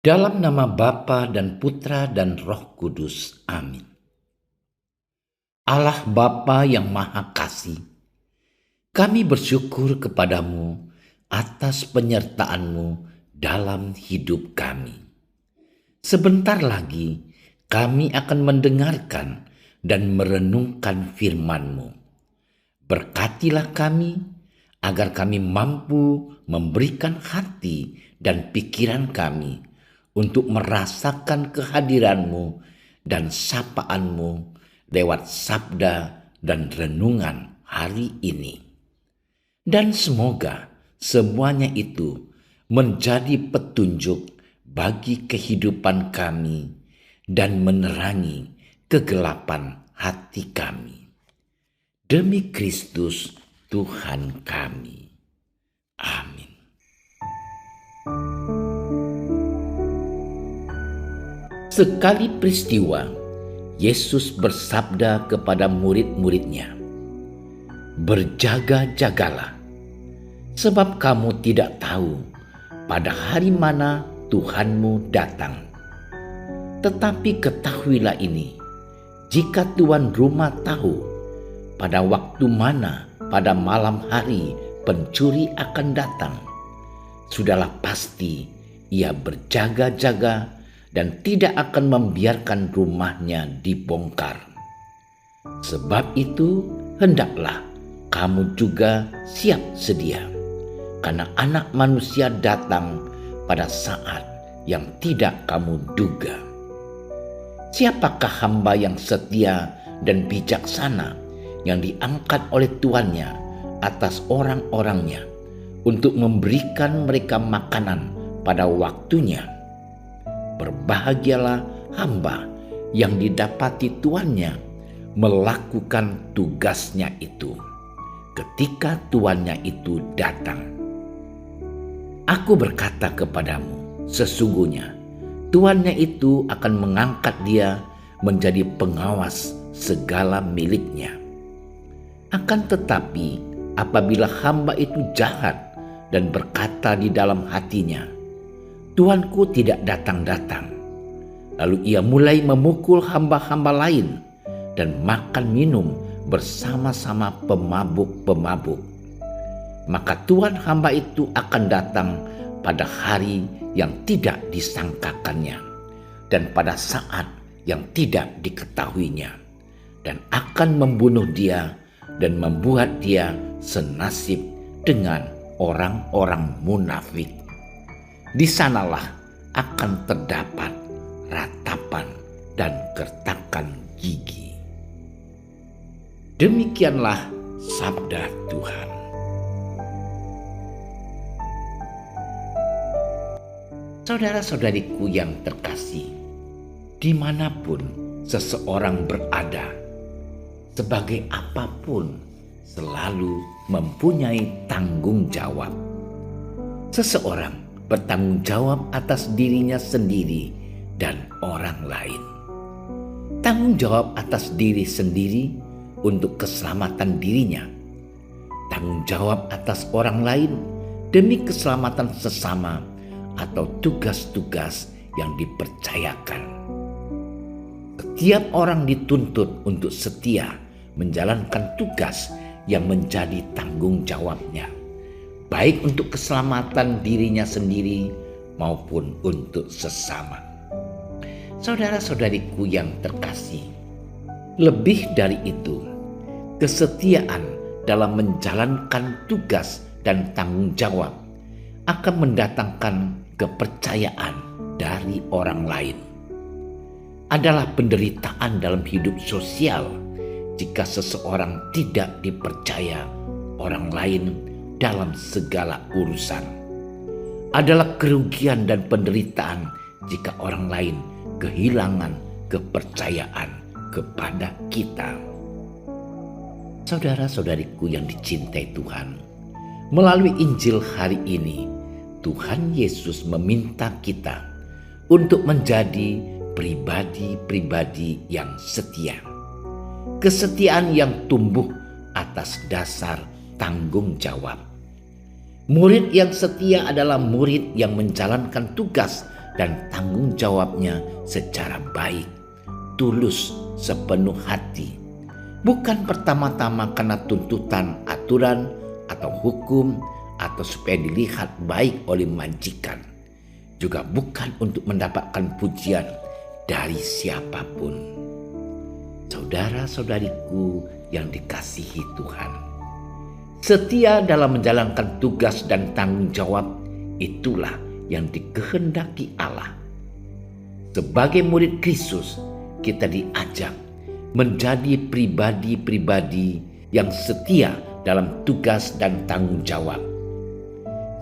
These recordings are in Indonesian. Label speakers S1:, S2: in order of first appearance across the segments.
S1: Dalam nama Bapa dan Putra dan Roh Kudus. Amin. Allah Bapa yang Maha Kasih, kami bersyukur kepadamu atas penyertaan-Mu dalam hidup kami. Sebentar lagi kami akan mendengarkan dan merenungkan firman-Mu. Berkatilah kami agar kami mampu memberikan hati dan pikiran kami untuk merasakan kehadiran-Mu dan sapaan-Mu lewat sabda dan renungan hari ini. Dan semoga semuanya itu menjadi petunjuk bagi kehidupan kami dan menerangi kegelapan hati kami. Demi Kristus Tuhan kami. Amin. Sekali peristiwa, Yesus bersabda kepada murid-muridnya, "Berjaga-jagalah, sebab kamu tidak tahu pada hari mana Tuhanmu datang. Tetapi ketahuilah ini, jika tuan rumah tahu pada waktu mana pada malam hari pencuri akan datang, sudahlah pasti ia berjaga-jaga dan tidak akan membiarkan rumahnya dibongkar. Sebab itu hendaklah kamu juga siap sedia, karena Anak Manusia datang pada saat yang tidak kamu duga. Siapakah hamba yang setia dan bijaksana yang diangkat oleh tuannya atas orang-orangnya untuk memberikan mereka makanan pada waktunya? Berbahagialah hamba yang didapati tuannya melakukan tugasnya itu ketika tuannya itu datang. Aku berkata kepadamu, sesungguhnya tuannya itu akan mengangkat dia menjadi pengawas segala miliknya. Akan tetapi apabila hamba itu jahat dan berkata di dalam hatinya, Tuanku tidak datang-datang, lalu ia mulai memukul hamba-hamba lain dan makan minum bersama-sama pemabuk-pemabuk, maka tuan hamba itu akan datang pada hari yang tidak disangkakannya dan pada saat yang tidak diketahuinya, dan akan membunuh dia dan membuat dia senasib dengan orang-orang munafik. Di sanalah akan terdapat ratapan dan gertakan gigi." Demikianlah sabda Tuhan. Saudara-saudariku yang terkasih, dimanapun seseorang berada, sebagai apapun selalu mempunyai tanggung jawab. Seseorang bertanggung jawab atas dirinya sendiri dan orang lain. Tanggung jawab atas diri sendiri untuk keselamatan dirinya. Tanggung jawab atas orang lain demi keselamatan sesama atau tugas-tugas yang dipercayakan. Setiap orang dituntut untuk setia menjalankan tugas yang menjadi tanggung jawabnya, baik untuk keselamatan dirinya sendiri maupun untuk sesama. Saudara-saudariku yang terkasih, lebih dari itu, kesetiaan dalam menjalankan tugas dan tanggung jawab akan mendatangkan kepercayaan dari orang lain. Adalah penderitaan dalam hidup sosial jika seseorang tidak dipercaya orang lain dalam segala urusan. Adalah kerugian dan penderitaan jika orang lain kehilangan kepercayaan kepada kita. Saudara-saudariku yang dicintai Tuhan, melalui Injil hari ini, Tuhan Yesus meminta kita untuk menjadi pribadi-pribadi yang setia. Kesetiaan yang tumbuh atas dasar tanggung jawab. Murid yang setia adalah murid yang menjalankan tugas dan tanggung jawabnya secara baik, tulus, sepenuh hati. Bukan pertama-tama karena tuntutan, aturan, atau hukum, atau supaya dilihat baik oleh majikan. Juga bukan untuk mendapatkan pujian dari siapapun. Saudara-saudariku yang dikasihi Tuhan, setia dalam menjalankan tugas dan tanggung jawab, itulah yang dikehendaki Allah. Sebagai murid Kristus, kita diajak menjadi pribadi-pribadi yang setia dalam tugas dan tanggung jawab.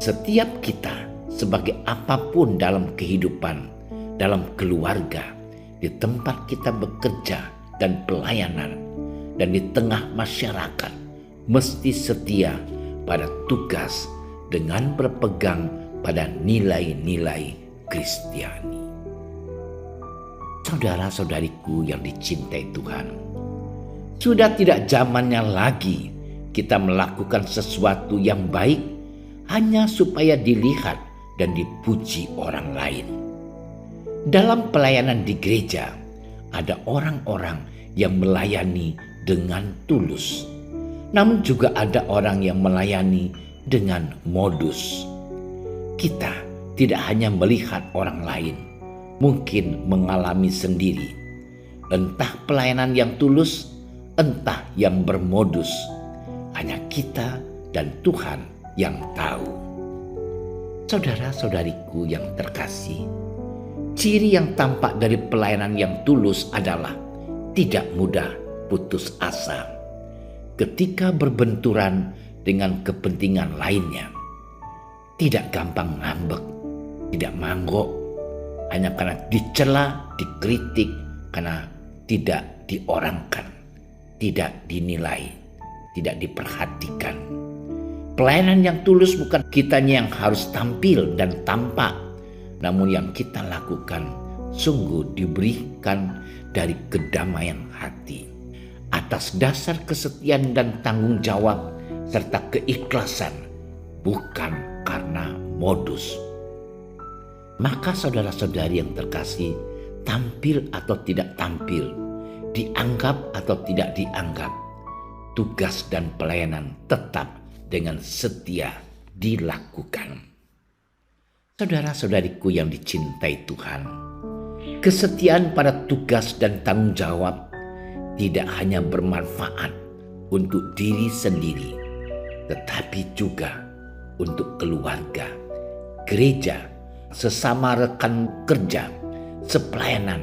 S1: Setiap kita sebagai apapun dalam kehidupan, dalam keluarga, di tempat kita bekerja dan pelayanan, dan di tengah masyarakat, mesti setia pada tugas dengan berpegang pada nilai-nilai Kristiani. Saudara-saudariku yang dicintai Tuhan, sudah tidak zamannya lagi kita melakukan sesuatu yang baik hanya supaya dilihat dan dipuji orang lain. Dalam pelayanan di gereja, ada orang-orang yang melayani dengan tulus, namun juga ada orang yang melayani dengan modus. Kita tidak hanya melihat orang lain, mungkin mengalami sendiri, entah pelayanan yang tulus, entah yang bermodus. Hanya kita dan Tuhan yang tahu. Saudara-saudariku yang terkasih, ciri yang tampak dari pelayanan yang tulus adalah tidak mudah putus asa ketika berbenturan dengan kepentingan lainnya. Tidak gampang ngambek, tidak manggok, hanya karena dicela, dikritik, karena tidak diorangkan, tidak dinilai, tidak diperhatikan. Pelayanan yang tulus bukan kitanya yang harus tampil dan tampak, namun yang kita lakukan sungguh diberikan dari kedamaian hati, atas dasar kesetiaan dan tanggung jawab serta keikhlasan, bukan karena modus. Maka saudara-saudari yang terkasih, tampil atau tidak tampil, dianggap atau tidak dianggap, tugas dan pelayanan tetap dengan setia dilakukan. Saudara-saudariku yang dicintai Tuhan, kesetiaan pada tugas dan tanggung jawab tidak hanya bermanfaat untuk diri sendiri, tetapi juga untuk keluarga, gereja, sesama rekan kerja, sepelayanan,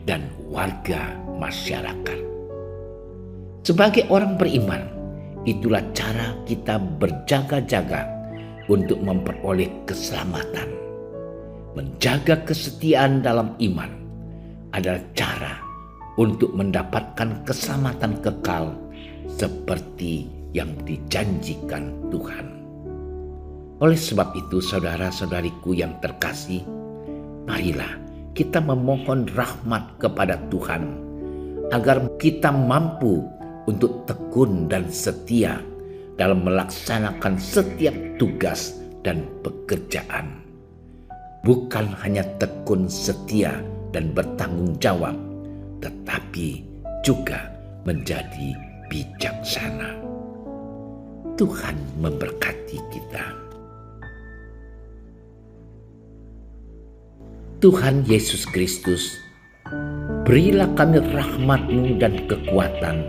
S1: dan warga masyarakat. Sebagai orang beriman, itulah cara kita berjaga-jaga untuk memperoleh keselamatan. Menjaga kesetiaan dalam iman adalah cara untuk mendapatkan keselamatan kekal seperti yang dijanjikan Tuhan. Oleh sebab itu, saudara-saudariku yang terkasih, marilah kita memohon rahmat kepada Tuhan agar kita mampu untuk tekun dan setia dalam melaksanakan setiap tugas dan pekerjaan. Bukan hanya tekun, setia, dan bertanggung jawab, tetapi juga menjadi bijaksana. Tuhan memberkati kita. Tuhan Yesus Kristus, berilah kami rahmat-Mu dan kekuatan,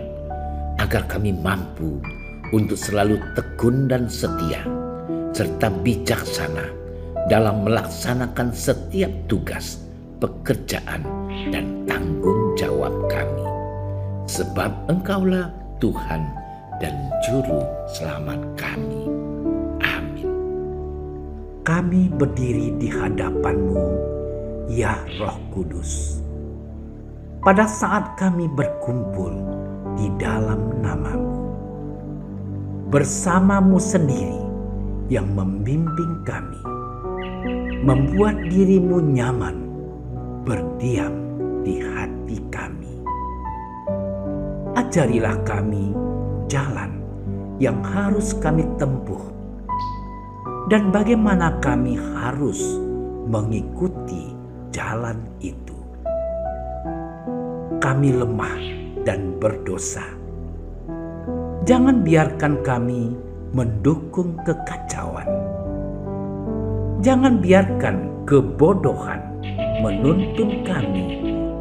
S1: agar kami mampu untuk selalu tekun dan setia, serta bijaksana dalam melaksanakan setiap tugas, pekerjaan, dan tanggung jawab kami. Sebab Engkaulah Tuhan dan Juru Selamat kami. Amin. Kami berdiri di hadapan-Mu, ya Roh Kudus, pada saat kami berkumpul di dalam nama-Mu, bersama-Mu sendiri yang membimbing kami, membuat diri-Mu nyaman berdiam di hati kami. Ajarilah kami jalan yang harus kami tempuh dan bagaimana kami harus mengikuti
S2: jalan itu. Kami lemah dan berdosa. Jangan biarkan kami mendukung kekacauan. Jangan biarkan kebodohan menuntun kami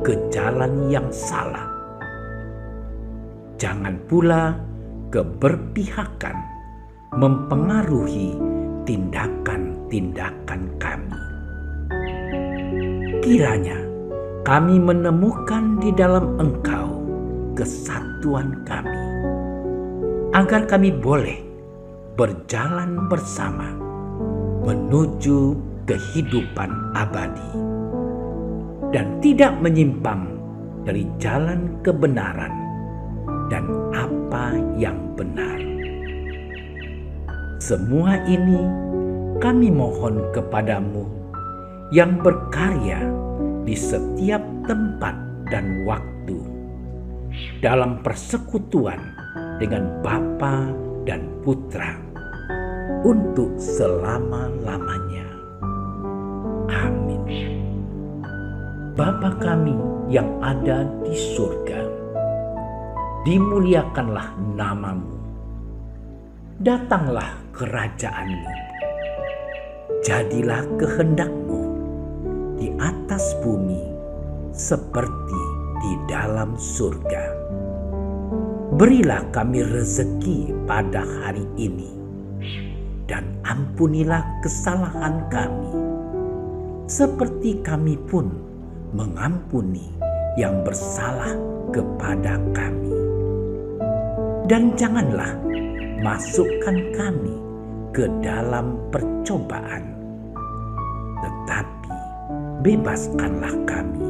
S2: ke jalan yang salah. Jangan pula keberpihakan mempengaruhi tindakan-tindakan kami. Kiranya kami menemukan di dalam Engkau kesatuan kami, agar kami boleh berjalan bersama menuju kehidupan abadi dan tidak menyimpang dari jalan kebenaran dan apa yang benar. Semua ini kami mohon kepadamu yang berkarya di setiap tempat dan waktu dalam persekutuan dengan Bapa dan Putra untuk selama-lamanya. Amin. Bapa kami yang ada di surga, dimuliakanlah namamu. Datanglah kerajaan-Mu. Jadilah kehendak-Mu di atas bumi seperti di dalam surga. Berilah kami rezeki pada hari ini, dan ampunilah kesalahan kami, seperti kami pun mengampuni yang bersalah kepada kami. Dan janganlah masukkan kami ke dalam percobaan, tetapi bebaskanlah kami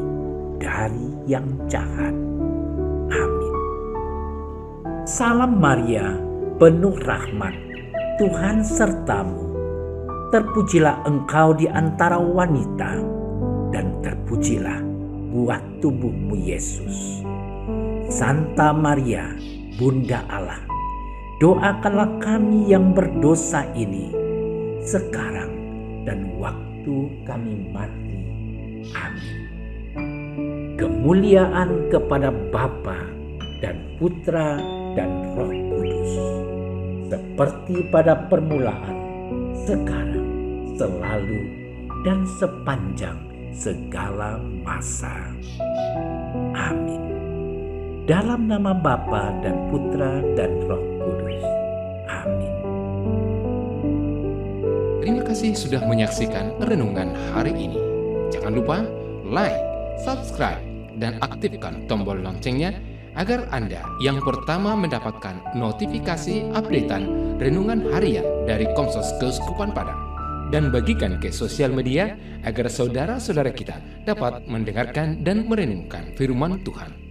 S2: dari yang jahat. Amin. Salam Maria, penuh rahmat, Tuhan sertamu. Terpujilah engkau di antara wanita, dan terpujilah buah tubuhmu Yesus. Santa Maria, Bunda Allah, doakanlah kami yang berdosa ini, sekarang dan waktu kami mati. Amin. Kemuliaan kepada Bapa dan Putra dan Roh Kudus, seperti pada permulaan, sekarang, selalu, dan sepanjang segala masa. Amin. Dalam nama Bapa dan Putra dan Roh Kudus. Amin.
S3: Terima kasih sudah menyaksikan renungan hari ini. Jangan lupa like, subscribe, dan aktifkan tombol loncengnya agar Anda yang pertama mendapatkan notifikasi updatean renungan harian dari Komsos Keuskupan Padang. Dan bagikan ke sosial media agar saudara-saudara kita dapat mendengarkan dan merenungkan firman Tuhan.